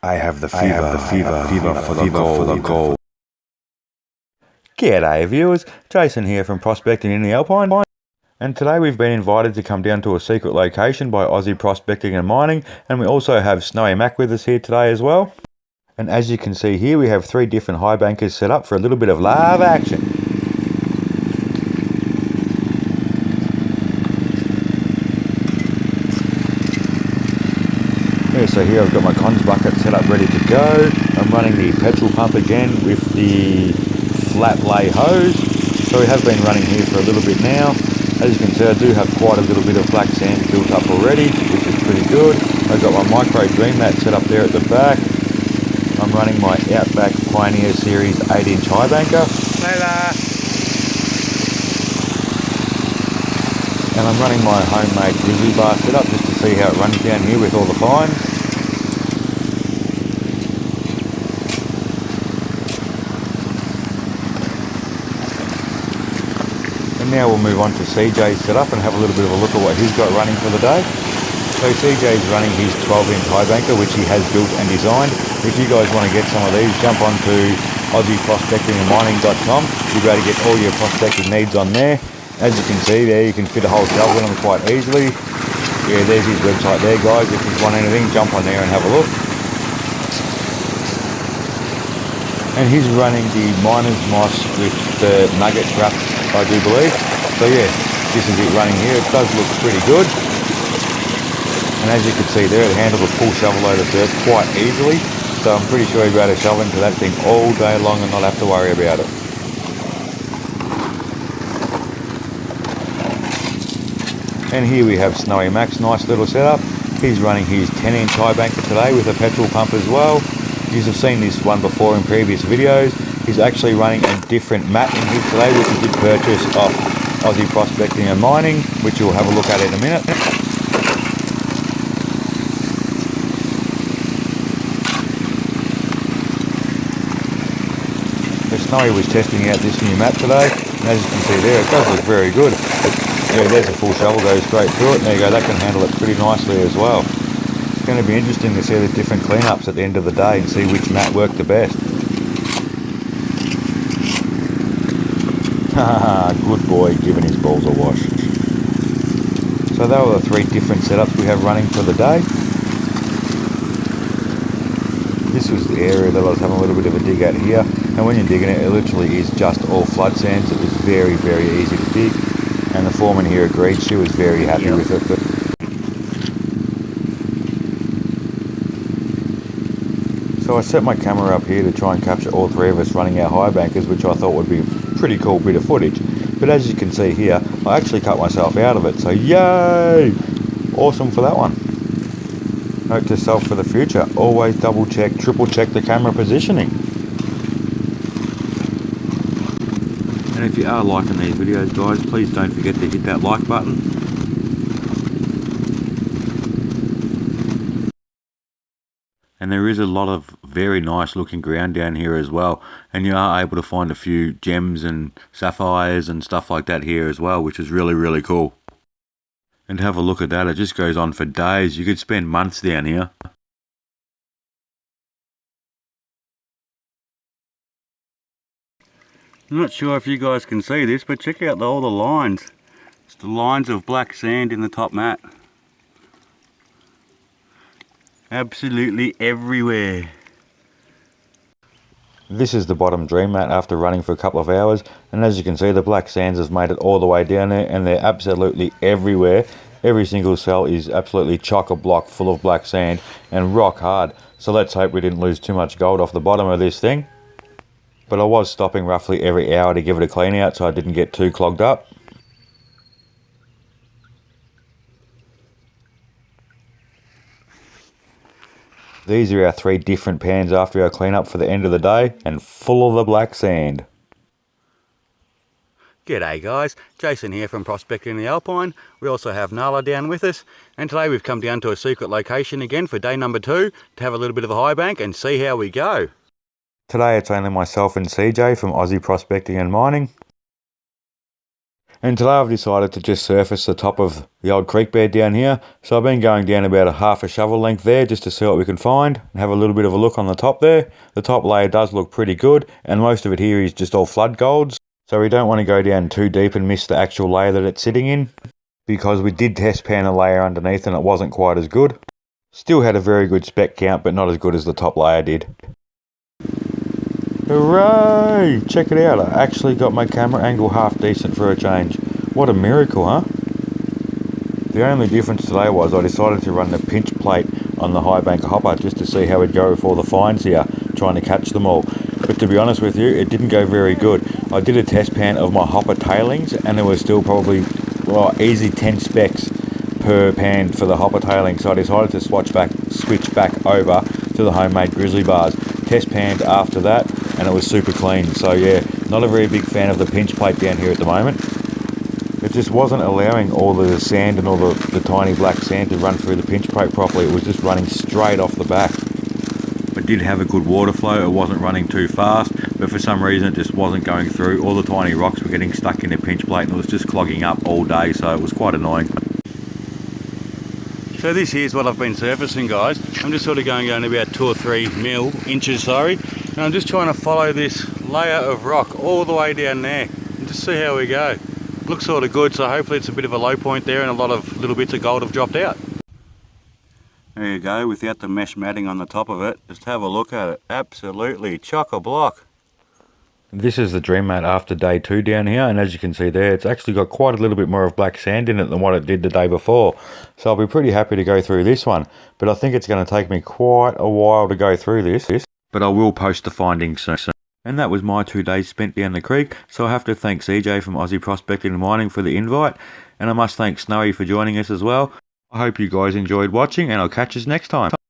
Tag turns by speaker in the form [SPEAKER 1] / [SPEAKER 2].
[SPEAKER 1] I have the fever for the cold.
[SPEAKER 2] G'day viewers, Jason here from Prospecting in the Alpine, and today we've been invited to come down to a secret location by Aussie Prospecting and Mining, and we also have Snowy Mac with us here today as well. And as you can see here, we have 3 different high bankers set up for a little bit of live action. Yeah, so here I've got my cons bucket set up ready to go. I'm running the petrol pump again with the flat lay hose. So we have been running here for a little bit now. As you can see, I do have quite a little bit of black sand built up already, which is pretty good. I've got my micro dream mat set up there at the back. I'm running my Outback Pioneer Series 8-inch high banker. And I'm running my homemade grizzly bar setup just to see how it runs down here with all the fines. And now we'll move on to CJ's setup and have a little bit of a look at what he's got running for the day. So CJ's running his 12-inch high banker, which he has built and designed. If you guys want to get some of these, jump onto AussieProspectingandMining.com. You'll be able to get all your prospecting needs on there. As you can see there, you can fit a whole shovel in them quite easily. Yeah, there's his website there, guys. If you want anything, jump on there and have a look. And he's running the miner's moss with the nugget trap, I do believe. So yeah, this is it running here. It does look pretty good. And as you can see there, it handles a full shovel load of dirt quite easily. So I'm pretty sure he'll be able to shovel into that thing all day long and not have to worry about it. And here we have Snowy Mac's nice little setup. He's running his 10-inch high banker today with a petrol pump as well. You have seen this one before in previous videos. He's actually running a different mat in here today, which he did purchase off Aussie Prospecting and Mining, which you'll have a look at in a minute. So Snowy was testing out this new mat today, and as you can see there, it does look very good. Yeah, there's a full shovel, goes straight through it, and there you go, that can handle it pretty nicely as well. It's going to be interesting to see the different cleanups at the end of the day and see which mat worked the best. Haha, good boy giving his balls a wash. So they were the 3 different setups we have running for the day. This was the area that I was having a little bit of a dig at here, and when you're digging it, it literally is just all flood sands. It was very, very easy to dig. And the foreman here agreed, she was very happy with it. So I set my camera up here to try and capture all 3 of us running our high bankers, which I thought would be a pretty cool bit of footage. But as you can see here, I actually cut myself out of it, so yay! Awesome for that one. Note to self for the future, always double check, triple check the camera positioning. And if you are liking these videos, guys, please don't forget to hit that like button. And there is a lot of very nice looking ground down here as well. And you are able to find a few gems and sapphires and stuff like that here as well, which is really, really cool. And have a look at that, it just goes on for days. You could spend months down here. I'm not sure if you guys can see this, but check out all the lines. It's the lines of black sand in the top mat. Absolutely everywhere. This is the bottom dream mat after running for a couple of hours, and as you can see, the black sands has made it all the way down there, and they're absolutely everywhere. Every single cell is absolutely chock-a-block full of black sand and rock hard. So let's hope we didn't lose too much gold off the bottom of this thing. But I was stopping roughly every hour to give it a clean out so I didn't get too clogged up. These are our 3 different pans after our clean up for the end of the day, and full of the black sand. G'day guys, Jason here from Prospecting in the Alpine. We also have Nala down with us, and today we've come down to a secret location again for day number 2 to have a little bit of a high bank and see how we go. Today it's only myself and CJ from Aussie Prospecting and Mining. And today I've decided to just surface the top of the old creek bed down here. So I've been going down about a half a shovel length there just to see what we can find and have a little bit of a look on the top there. The top layer does look pretty good, and most of it here is just all flood golds. So we don't want to go down too deep and miss the actual layer that it's sitting in, because we did test pan a layer underneath and it wasn't quite as good. Still had a very good spec count, but not as good as the top layer did. Hooray! Check it out, I actually got my camera angle half decent for a change. What a miracle, huh? The only difference today was I decided to run the pinch plate on the high banker hopper just to see how it'd go with all the fines here, trying to catch them all. But to be honest with you, it didn't go very good. I did a test pan of my hopper tailings and there was still probably easy 10 specs per pan for the hopper tailing, so I decided to switch back over to the homemade grizzly bars. Test panned after that and it was super clean. So yeah, not a very big fan of the pinch plate down here at the moment. It just wasn't allowing all the sand and all the tiny black sand to run through the pinch plate properly. It was just running straight off the back. It did have a good water flow, it wasn't running too fast, but for some reason it just wasn't going through. All the tiny rocks were getting stuck in the pinch plate and it was just clogging up all day, so it was quite annoying. So this here's what I've been surfacing, guys. I'm just sort of going about 2 or 3 inches, and I'm just trying to follow this layer of rock all the way down there and just see how we go. Looks sort of good, so hopefully it's a bit of a low point there and a lot of little bits of gold have dropped out. There you go, without the mesh matting on the top of it. Just have a look at it. Absolutely chock-a-block. This is the dream mat after day 2 down here, and as you can see there, it's actually got quite a little bit more of black sand in it than what it did the day before. So I'll be pretty happy to go through this one, but I think it's going to take me quite a while to go through this. But I will post the findings soon. And that was my 2 days spent down the creek, so I have to thank CJ from Aussie Prospecting and Mining for the invite, and I must thank Snowy for joining us as well. I hope you guys enjoyed watching, and I'll catch us next time.